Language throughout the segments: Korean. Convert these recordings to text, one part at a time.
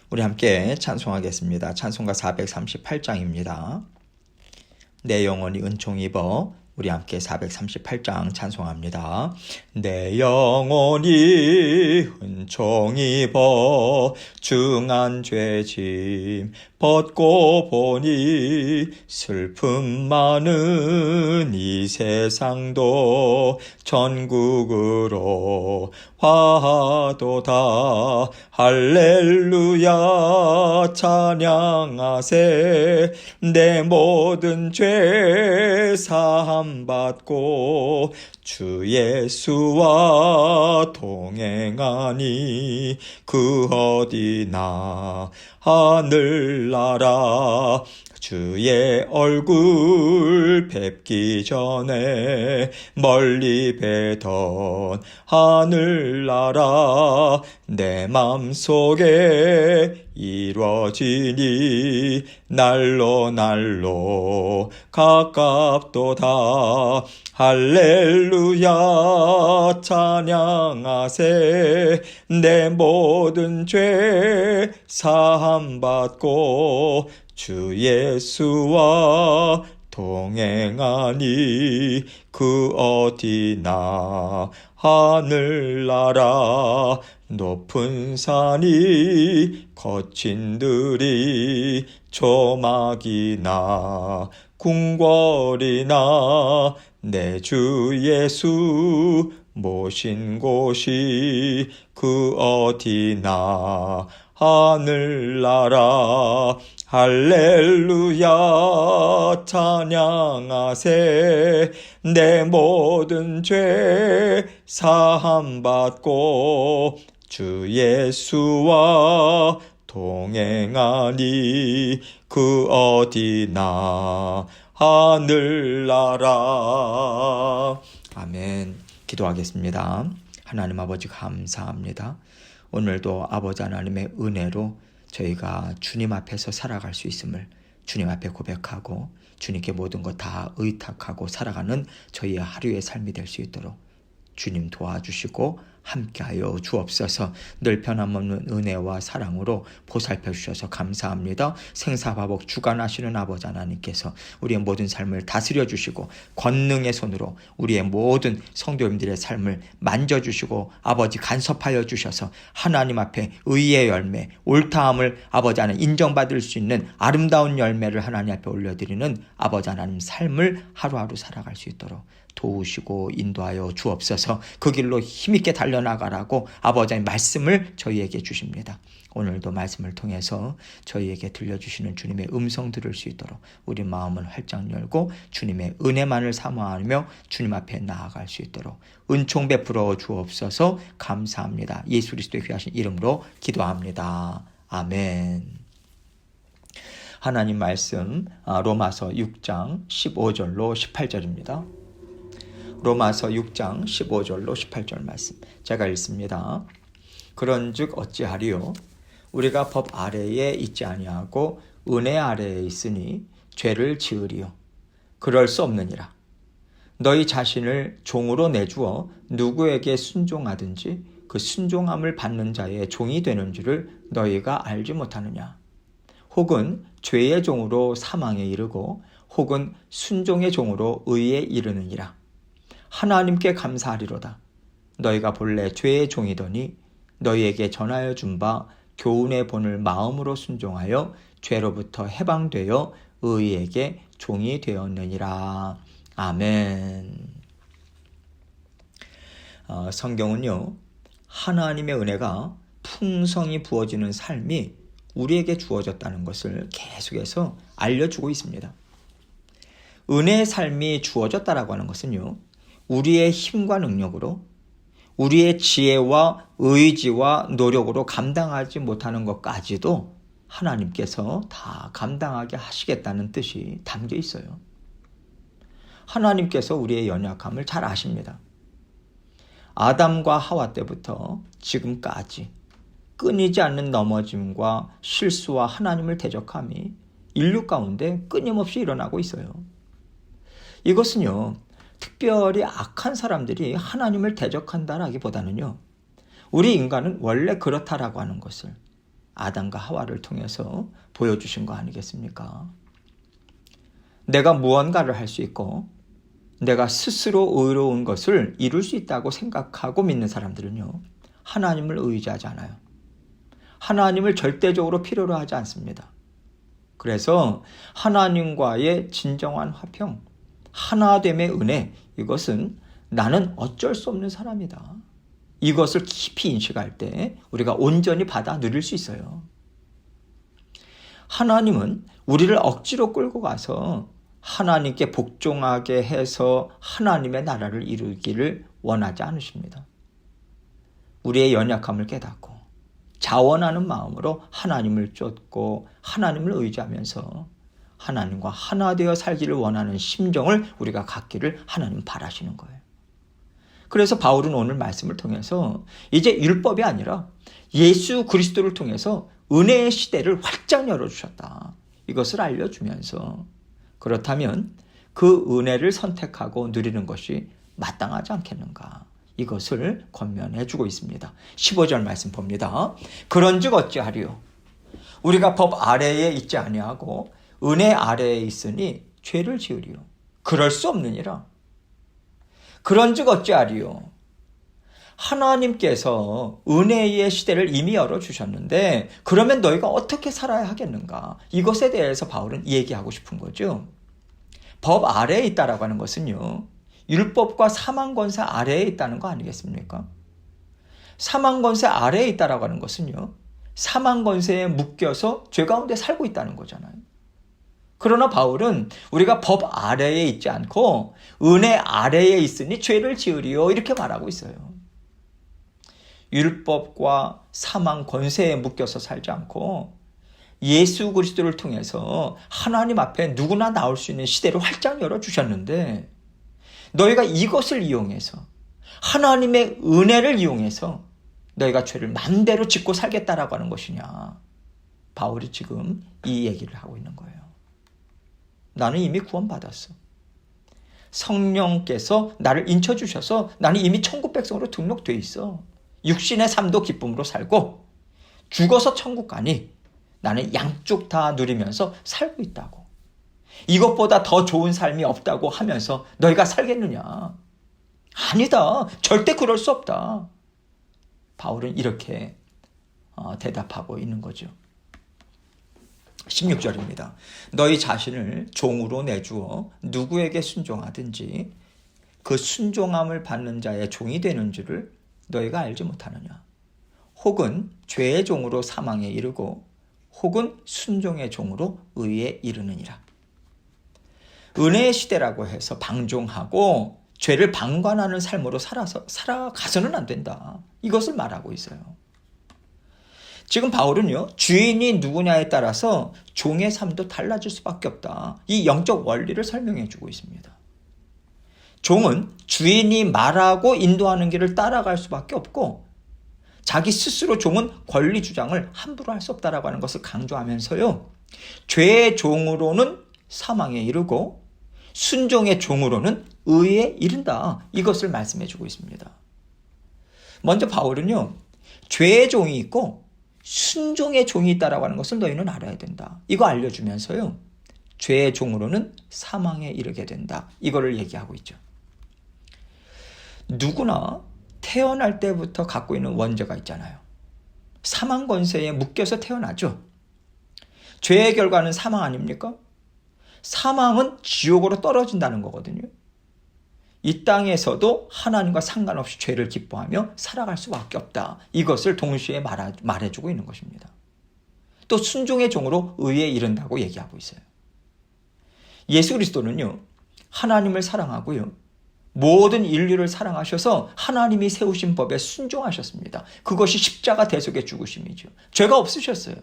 우리 함께 찬송하겠습니다. 찬송가 438장입니다. 내 영혼이 은총 입어. 우리 함께 438장 찬송합니다. 내 영혼이 은총 입어 중한 죄짐 벗고 보니 슬픔 많은 이 세상도 천국으로 화도다. 할렐루야 찬양하세. 내 모든 죄 사함 받고 주 예수와 동행하니 그 어디나 하늘나라. 주의 얼굴 뵙기 전에 멀리 뵈던 하늘나라 내 맘속에 이루어지니 날로 날로 가깝도다. 할렐루야 찬양하세. 내 모든 죄 사함 받고 주 예수와 동행하니 그 어디나 하늘나라. 높은 산이 거친 들이 조막이나 궁궐이나 내 주 예수 모신 곳이 그 어디나 하늘나라. 할렐루야 찬양하세. 내 모든 죄 사함 받고 주 예수와 동행하니 그 어디나 하늘나라. 아멘. 기도하겠습니다. 하나님 아버지 감사합니다. 오늘도 아버지 하나님의 은혜로 저희가 주님 앞에서 살아갈 수 있음을 주님 앞에 고백하고 주님께 모든 것 다 의탁하고 살아가는 저희의 하루의 삶이 될 수 있도록 주님 도와주시고 함께하여 주옵소서. 늘 변함없는 은혜와 사랑으로 보살펴 주셔서 감사합니다. 생사화복 주관하시는 아버지 하나님께서 우리의 모든 삶을 다스려 주시고 권능의 손으로 우리의 모든 성도님들의 삶을 만져주시고 아버지 간섭하여 주셔서 하나님 앞에 의의 열매, 옳다함을 아버지 하나님 인정받을 수 있는 아름다운 열매를 하나님 앞에 올려드리는 아버지 하나님 삶을 하루하루 살아갈 수 있도록 도우시고 인도하여 주옵소서. 그 길로 힘있게 달려나가라고 아버지 하나님 말씀을 저희에게 주십니다. 오늘도 말씀을 통해서 저희에게 들려주시는 주님의 음성 들을 수 있도록 우리 마음을 활짝 열고 주님의 은혜만을 사모하며 주님 앞에 나아갈 수 있도록 은총 베풀어 주옵소서. 감사합니다. 예수 그리스도의 귀하신 이름으로 기도합니다. 아멘. 하나님 말씀 로마서 6장 15절로 18절입니다. 로마서 6장 15절로 18절 말씀 제가 읽습니다. 그런즉 어찌하리요? 우리가 법 아래에 있지 아니하고 은혜 아래에 있으니 죄를 지으리요? 그럴 수 없느니라. 너희 자신을 종으로 내주어 누구에게 순종하든지 그 순종함을 받는 자의 종이 되는 줄을 너희가 알지 못하느냐? 혹은 죄의 종으로 사망에 이르고 혹은 순종의 종으로 의에 이르느니라. 하나님께 감사하리로다. 너희가 본래 죄의 종이더니 너희에게 전하여 준 바 교훈의 본을 마음으로 순종하여 죄로부터 해방되어 의에게 종이 되었느니라. 아멘. 성경은요, 하나님의 은혜가 풍성히 부어지는 삶이 우리에게 주어졌다는 것을 계속해서 알려주고 있습니다. 은혜의 삶이 주어졌다라고 하는 것은요, 우리의 힘과 능력으로 우리의 지혜와 의지와 노력으로 감당하지 못하는 것까지도 하나님께서 다 감당하게 하시겠다는 뜻이 담겨 있어요. 하나님께서 우리의 연약함을 잘 아십니다. 아담과 하와 때부터 지금까지 끊이지 않는 넘어짐과 실수와 하나님을 대적함이 인류 가운데 끊임없이 일어나고 있어요. 이것은요, 특별히 악한 사람들이 하나님을 대적한다라기보다는요, 우리 인간은 원래 그렇다라고 하는 것을 아담과 하와를 통해서 보여주신 거 아니겠습니까? 내가 무언가를 할 수 있고 내가 스스로 의로운 것을 이룰 수 있다고 생각하고 믿는 사람들은요, 하나님을 의지하지 않아요. 하나님을 절대적으로 필요로 하지 않습니다. 그래서 하나님과의 진정한 화평, 하나됨의 은혜, 이것은 나는 어쩔 수 없는 사람이다. 이것을 깊이 인식할 때 우리가 온전히 받아 누릴 수 있어요. 하나님은 우리를 억지로 끌고 가서 하나님께 복종하게 해서 하나님의 나라를 이루기를 원하지 않으십니다. 우리의 연약함을 깨닫고 자원하는 마음으로 하나님을 쫓고 하나님을 의지하면서 하나님과 하나 되어 살기를 원하는 심정을 우리가 갖기를 하나님 바라시는 거예요. 그래서 바울은 오늘 말씀을 통해서 이제 율법이 아니라 예수 그리스도를 통해서 은혜의 시대를 활짝 열어주셨다. 이것을 알려주면서 그렇다면 그 은혜를 선택하고 누리는 것이 마땅하지 않겠는가. 이것을 권면해 주고 있습니다. 15절 말씀 봅니다. 그런즉 어찌하리요? 우리가 법 아래에 있지 아니하고 은혜 아래에 있으니 죄를 지으리요. 그럴 수 없느니라. 그런즉 어찌하리요? 하나님께서 은혜의 시대를 이미 열어주셨는데 그러면 너희가 어떻게 살아야 하겠는가? 이것에 대해서 바울은 얘기하고 싶은 거죠. 법 아래에 있다라고 하는 것은요, 율법과 사망권세 아래에 있다는 거 아니겠습니까? 사망권세 아래에 있다라고 하는 것은요, 사망권세에 묶여서 죄 가운데 살고 있다는 거잖아요. 그러나 바울은 우리가 법 아래에 있지 않고 은혜 아래에 있으니 죄를 지으리요, 이렇게 말하고 있어요. 율법과 사망 권세에 묶여서 살지 않고 예수 그리스도를 통해서 하나님 앞에 누구나 나올 수 있는 시대를 활짝 열어주셨는데 너희가 이것을 이용해서 하나님의 은혜를 이용해서 너희가 죄를 맘대로 짓고 살겠다라고 하는 것이냐. 바울이 지금 이 얘기를 하고 있는 거예요. 나는 이미 구원받았어. 성령께서 나를 인쳐주셔서 나는 이미 천국 백성으로 등록돼 있어. 육신의 삶도 기쁨으로 살고 죽어서 천국 가니 나는 양쪽 다 누리면서 살고 있다고. 이것보다 더 좋은 삶이 없다고 하면서 너희가 살겠느냐? 아니다. 절대 그럴 수 없다. 바울은 이렇게 대답하고 있는 거죠. 16절입니다. 너희 자신을 종으로 내주어 누구에게 순종하든지 그 순종함을 받는 자의 종이 되는 줄을 너희가 알지 못하느냐? 혹은 죄의 종으로 사망에 이르고 혹은 순종의 종으로 의에 이르느니라. 은혜의 시대라고 해서 방종하고 죄를 방관하는 삶으로 살아가서는 안 된다. 이것을 말하고 있어요. 지금 바울은요, 주인이 누구냐에 따라서 종의 삶도 달라질 수밖에 없다. 이 영적 원리를 설명해 주고 있습니다. 종은 주인이 말하고 인도하는 길을 따라갈 수밖에 없고 자기 스스로 종은 권리 주장을 함부로 할 수 없다라고 하는 것을 강조하면서요, 죄의 종으로는 사망에 이르고 순종의 종으로는 의에 이른다. 이것을 말씀해 주고 있습니다. 먼저 바울은요, 죄의 종이 있고 순종의 종이 있다라고 하는 것을 너희는 알아야 된다. 이거 알려주면서요, 죄의 종으로는 사망에 이르게 된다. 이거를 얘기하고 있죠. 누구나 태어날 때부터 갖고 있는 원죄가 있잖아요. 사망 권세에 묶여서 태어나죠. 죄의 결과는 사망 아닙니까? 사망은 지옥으로 떨어진다는 거거든요. 이 땅에서도 하나님과 상관없이 죄를 기뻐하며 살아갈 수밖에 없다. 이것을 동시에 말해주고 있는 것입니다. 또 순종의 종으로 의에 이른다고 얘기하고 있어요. 예수 그리스도는요, 하나님을 사랑하고요, 모든 인류를 사랑하셔서 하나님이 세우신 법에 순종하셨습니다. 그것이 십자가 대속의 죽으심이죠. 죄가 없으셨어요.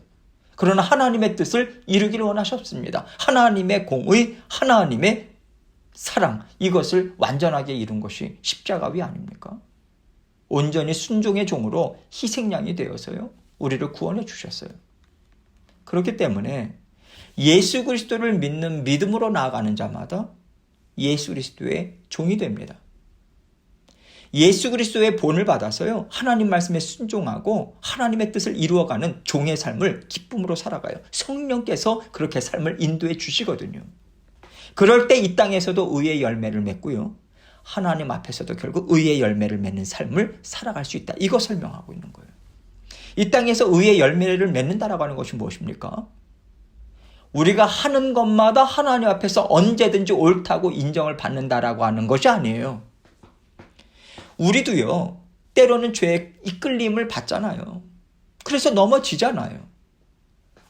그러나 하나님의 뜻을 이루기를 원하셨습니다. 하나님의 공의, 하나님의 사랑, 이것을 완전하게 이룬 것이 십자가 위 아닙니까? 온전히 순종의 종으로 희생양이 되어서요, 우리를 구원해 주셨어요. 그렇기 때문에 예수 그리스도를 믿는 믿음으로 나아가는 자마다 예수 그리스도의 종이 됩니다. 예수 그리스도의 본을 받아서요, 하나님 말씀에 순종하고 하나님의 뜻을 이루어가는 종의 삶을 기쁨으로 살아가요. 성령께서 그렇게 삶을 인도해 주시거든요. 그럴 때 이 땅에서도 의의 열매를 맺고요, 하나님 앞에서도 결국 의의 열매를 맺는 삶을 살아갈 수 있다. 이거 설명하고 있는 거예요. 이 땅에서 의의 열매를 맺는다라고 하는 것이 무엇입니까? 우리가 하는 것마다 하나님 앞에서 언제든지 옳다고 인정을 받는다라고 하는 것이 아니에요. 우리도요, 때로는 죄에 이끌림을 받잖아요. 그래서 넘어지잖아요.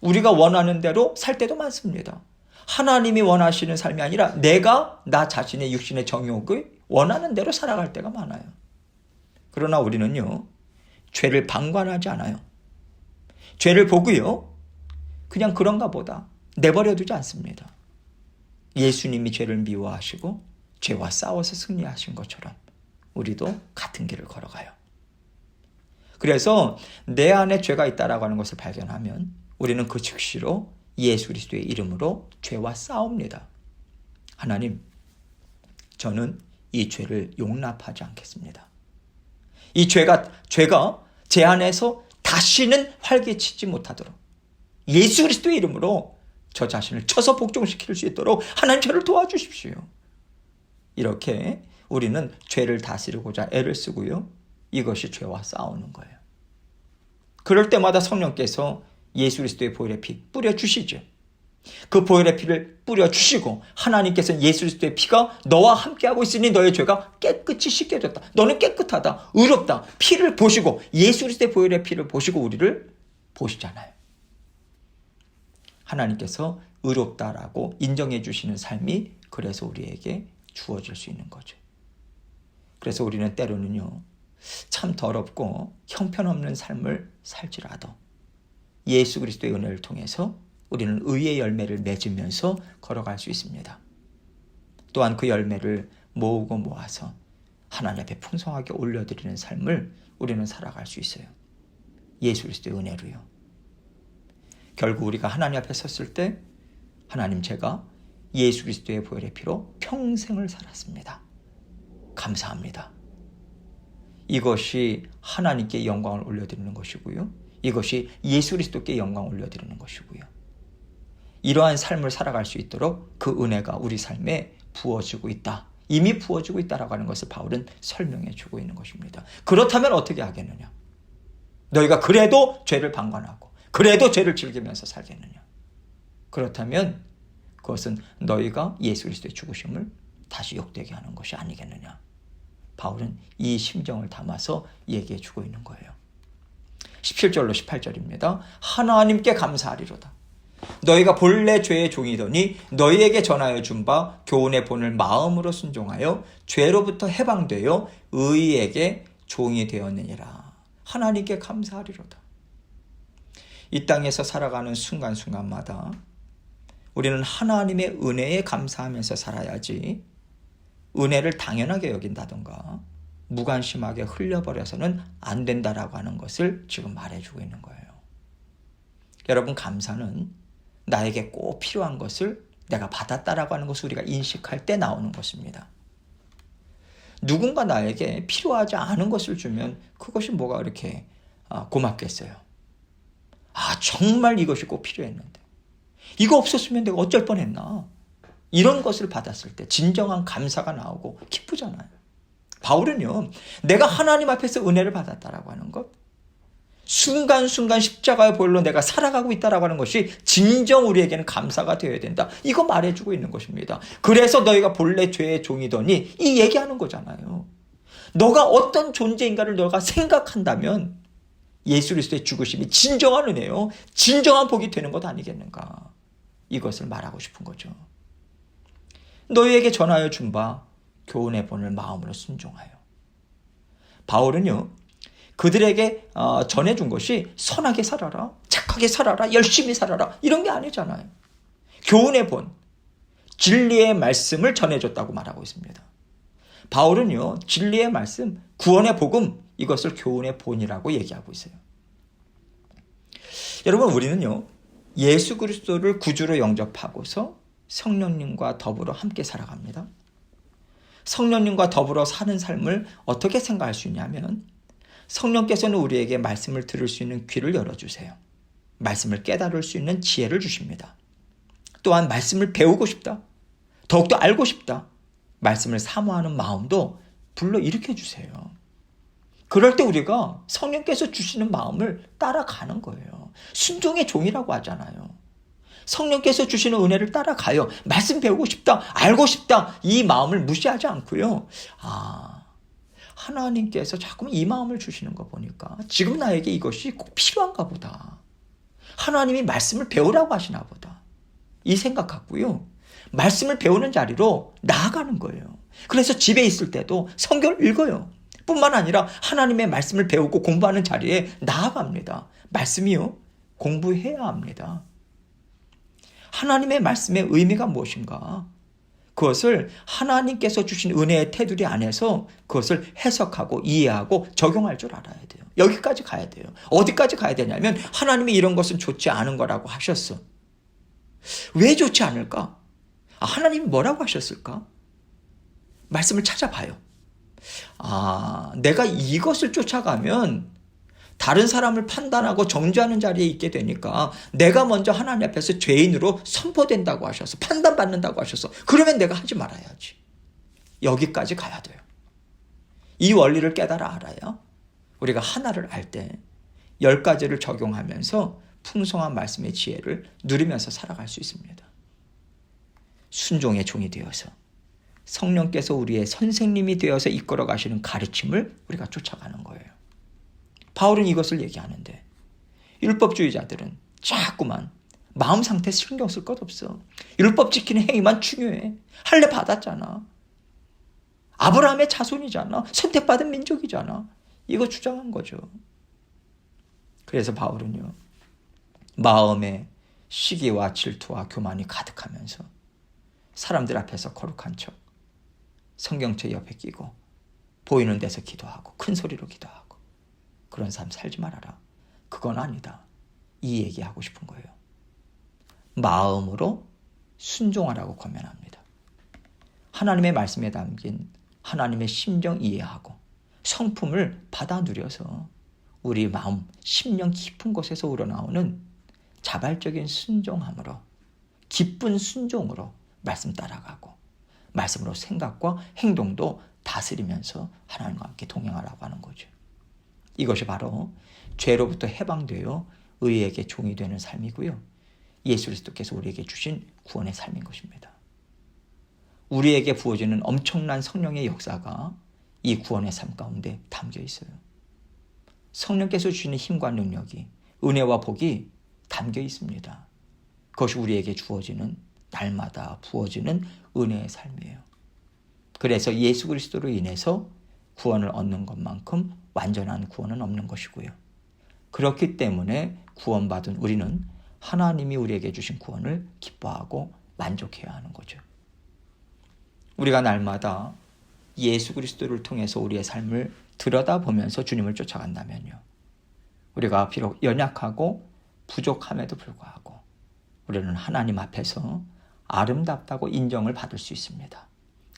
우리가 원하는 대로 살 때도 많습니다. 하나님이 원하시는 삶이 아니라 내가 나 자신의 육신의 정욕을 원하는 대로 살아갈 때가 많아요. 그러나 우리는요, 죄를 방관하지 않아요. 죄를 보고요, 그냥 그런가 보다 내버려 두지 않습니다. 예수님이 죄를 미워하시고 죄와 싸워서 승리하신 것처럼 우리도 같은 길을 걸어가요. 그래서 내 안에 죄가 있다라고 하는 것을 발견하면 우리는 그 즉시로 예수 그리스도의 이름으로 죄와 싸웁니다. 하나님, 저는 이 죄를 용납하지 않겠습니다. 이 죄가 제 안에서 다시는 활개치지 못하도록 예수 그리스도의 이름으로 저 자신을 쳐서 복종시킬 수 있도록 하나님 저를 도와주십시오. 이렇게 우리는 죄를 다스리고자 애를 쓰고요, 이것이 죄와 싸우는 거예요. 그럴 때마다 성령께서 예수 그리스도의 보혈의 피 뿌려주시죠. 그 보혈의 피를 뿌려주시고 하나님께서는 예수 그리스도의 피가 너와 함께하고 있으니 너의 죄가 깨끗이 씻겨졌다. 너는 깨끗하다. 의롭다. 피를 보시고 예수 그리스도의 보혈의 피를 보시고 우리를 보시잖아요. 하나님께서 의롭다라고 인정해 주시는 삶이 그래서 우리에게 주어질 수 있는 거죠. 그래서 우리는 때로는요, 참 더럽고 형편없는 삶을 살지라도 예수 그리스도의 은혜를 통해서 우리는 의의 열매를 맺으면서 걸어갈 수 있습니다. 또한 그 열매를 모으고 모아서 하나님 앞에 풍성하게 올려드리는 삶을 우리는 살아갈 수 있어요. 예수 그리스도의 은혜로요. 결국 우리가 하나님 앞에 섰을 때 하나님, 제가 예수 그리스도의 보혈의 피로 평생을 살았습니다. 감사합니다. 이것이 하나님께 영광을 올려드리는 것이고요, 이것이 예수 그리스도께 영광을 올려드리는 것이고요, 이러한 삶을 살아갈 수 있도록 그 은혜가 우리 삶에 부어지고 있다, 이미 부어지고 있다라고 하는 것을 바울은 설명해 주고 있는 것입니다. 그렇다면 어떻게 하겠느냐? 너희가 그래도 죄를 방관하고 그래도 죄를 즐기면서 살겠느냐? 그렇다면 그것은 너희가 예수 그리스도의 죽으심을 다시 욕되게 하는 것이 아니겠느냐? 바울은 이 심정을 담아서 얘기해 주고 있는 거예요. 17절로 18절입니다. 하나님께 감사하리로다. 너희가 본래 죄의 종이더니 너희에게 전하여 준 바 교훈의 본을 마음으로 순종하여 죄로부터 해방되어 의에게 종이 되었느니라. 하나님께 감사하리로다. 이 땅에서 살아가는 순간순간마다 우리는 하나님의 은혜에 감사하면서 살아야지 은혜를 당연하게 여긴다던가 무관심하게 흘려버려서는 안 된다라고 하는 것을 지금 말해주고 있는 거예요. 여러분, 감사는 나에게 꼭 필요한 것을 내가 받았다라고 하는 것을 우리가 인식할 때 나오는 것입니다. 누군가 나에게 필요하지 않은 것을 주면 그것이 뭐가 그렇게 고맙겠어요. 정말 이것이 꼭 필요했는데 이거 없었으면 내가 어쩔 뻔했나, 이런 것을 받았을 때 진정한 감사가 나오고 기쁘잖아요. 바울은요, 내가 하나님 앞에서 은혜를 받았다라고 하는 것, 순간순간 십자가의 보혈로 내가 살아가고 있다라고 하는 것이 진정 우리에게는 감사가 되어야 된다, 이거 말해주고 있는 것입니다. 그래서 너희가 본래 죄의 종이더니 이 얘기하는 거잖아요. 너가 어떤 존재인가를 너가 생각한다면 예수 그리스도의 죽으심이 진정한 은혜요, 진정한 복이 되는 것 아니겠는가, 이것을 말하고 싶은 거죠. 너희에게 전하여 준 바 교훈의 본을 마음으로 순종하여. 바울은요, 그들에게 전해준 것이 선하게 살아라, 착하게 살아라, 열심히 살아라, 이런 게 아니잖아요. 교훈의 본, 진리의 말씀을 전해줬다고 말하고 있습니다. 바울은요, 진리의 말씀, 구원의 복음, 이것을 교훈의 본이라고 얘기하고 있어요. 여러분, 우리는요, 예수 그리스도를 구주로 영접하고서 성령님과 더불어 함께 살아갑니다. 성령님과 더불어 사는 삶을 어떻게 생각할 수 있냐면 성령께서는 우리에게 말씀을 들을 수 있는 귀를 열어주세요. 말씀을 깨달을 수 있는 지혜를 주십니다. 또한 말씀을 배우고 싶다. 더욱더 알고 싶다. 말씀을 사모하는 마음도 불러일으켜 주세요. 그럴 때 우리가 성령께서 주시는 마음을 따라가는 거예요. 순종의 종이라고 하잖아요. 성령께서 주시는 은혜를 따라가요. 말씀 배우고 싶다. 알고 싶다. 이 마음을 무시하지 않고요. 하나님께서 자꾸만 이 마음을 주시는 거 보니까 지금 나에게 이것이 꼭 필요한가 보다. 하나님이 말씀을 배우라고 하시나 보다. 이 생각 갖고요. 말씀을 배우는 자리로 나아가는 거예요. 그래서 집에 있을 때도 성경을 읽어요. 뿐만 아니라 하나님의 말씀을 배우고 공부하는 자리에 나아갑니다. 말씀이요. 공부해야 합니다. 하나님의 말씀의 의미가 무엇인가? 그것을 하나님께서 주신 은혜의 테두리 안에서 그것을 해석하고 이해하고 적용할 줄 알아야 돼요. 여기까지 가야 돼요. 어디까지 가야 되냐면 하나님이 이런 것은 좋지 않은 거라고 하셨어. 왜 좋지 않을까? 하나님이 뭐라고 하셨을까? 말씀을 찾아봐요. 내가 이것을 쫓아가면 다른 사람을 판단하고 정죄하는 자리에 있게 되니까 내가 먼저 하나님 앞에서 죄인으로 선포된다고 하셔서 판단받는다고 하셔서 그러면 내가 하지 말아야지. 여기까지 가야 돼요. 이 원리를 깨달아 알아야 우리가 하나를 알 때 10가지를 적용하면서 풍성한 말씀의 지혜를 누리면서 살아갈 수 있습니다. 순종의 종이 되어서 성령께서 우리의 선생님이 되어서 이끌어 가시는 가르침을 우리가 쫓아가는 거예요. 바울은 이것을 얘기하는데 율법주의자들은 자꾸만 마음 상태 신경 쓸 것 없어. 율법 지키는 행위만 중요해. 할례 받았잖아. 아브라함의 자손이잖아. 선택받은 민족이잖아. 이거 주장한 거죠. 그래서 바울은요. 마음에 시기와 질투와 교만이 가득하면서 사람들 앞에서 거룩한 척 성경책 옆에 끼고 보이는 데서 기도하고 큰 소리로 기도하고 그런 삶 살지 말아라. 그건 아니다. 이 얘기하고 싶은 거예요. 마음으로 순종하라고 권면합니다. 하나님의 말씀에 담긴 하나님의 심정 이해하고 성품을 받아 누려서 우리 마음, 심령 깊은 곳에서 우러나오는 자발적인 순종함으로 기쁜 순종으로 말씀 따라가고 말씀으로 생각과 행동도 다스리면서 하나님과 함께 동행하라고 하는 거죠. 이것이 바로 죄로부터 해방되어 의에게 종이 되는 삶이고요. 예수 그리스도께서 우리에게 주신 구원의 삶인 것입니다. 우리에게 부어지는 엄청난 성령의 역사가 이 구원의 삶 가운데 담겨 있어요. 성령께서 주시는 힘과 능력이 은혜와 복이 담겨 있습니다. 그것이 우리에게 주어지는 날마다 부어지는 은혜의 삶이에요. 그래서 예수 그리스도로 인해서 구원을 얻는 것만큼 완전한 구원은 없는 것이고요. 그렇기 때문에 구원받은 우리는 하나님이 우리에게 주신 구원을 기뻐하고 만족해야 하는 거죠. 우리가 날마다 예수 그리스도를 통해서 우리의 삶을 들여다보면서 주님을 쫓아간다면요. 우리가 비록 연약하고 부족함에도 불구하고 우리는 하나님 앞에서 아름답다고 인정을 받을 수 있습니다.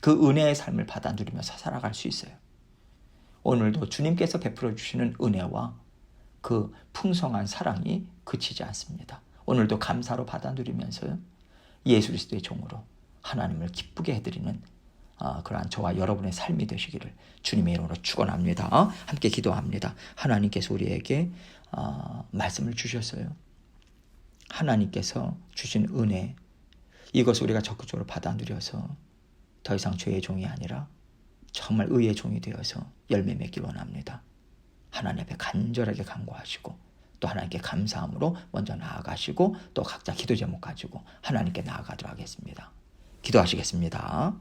그 은혜의 삶을 받아 누리면서 살아갈 수 있어요. 오늘도 주님께서 베풀어 주시는 은혜와 그 풍성한 사랑이 그치지 않습니다. 오늘도 감사로 받아 누리면서 예수 그리스도의 종으로 하나님을 기쁘게 해드리는 그러한 저와 여러분의 삶이 되시기를 주님의 이름으로 축원합니다. 함께 기도합니다. 하나님께서 우리에게 말씀을 주셨어요. 하나님께서 주신 은혜 이것을 우리가 적극적으로 받아 누려서 더 이상 죄의 종이 아니라 정말 의의 종이 되어서 열매 맺길 원합니다. 하나님 앞에 간절하게 간구하시고 또 하나님께 감사함으로 먼저 나아가시고 또 각자 기도 제목 가지고 하나님께 나아가도록 하겠습니다. 기도하시겠습니다.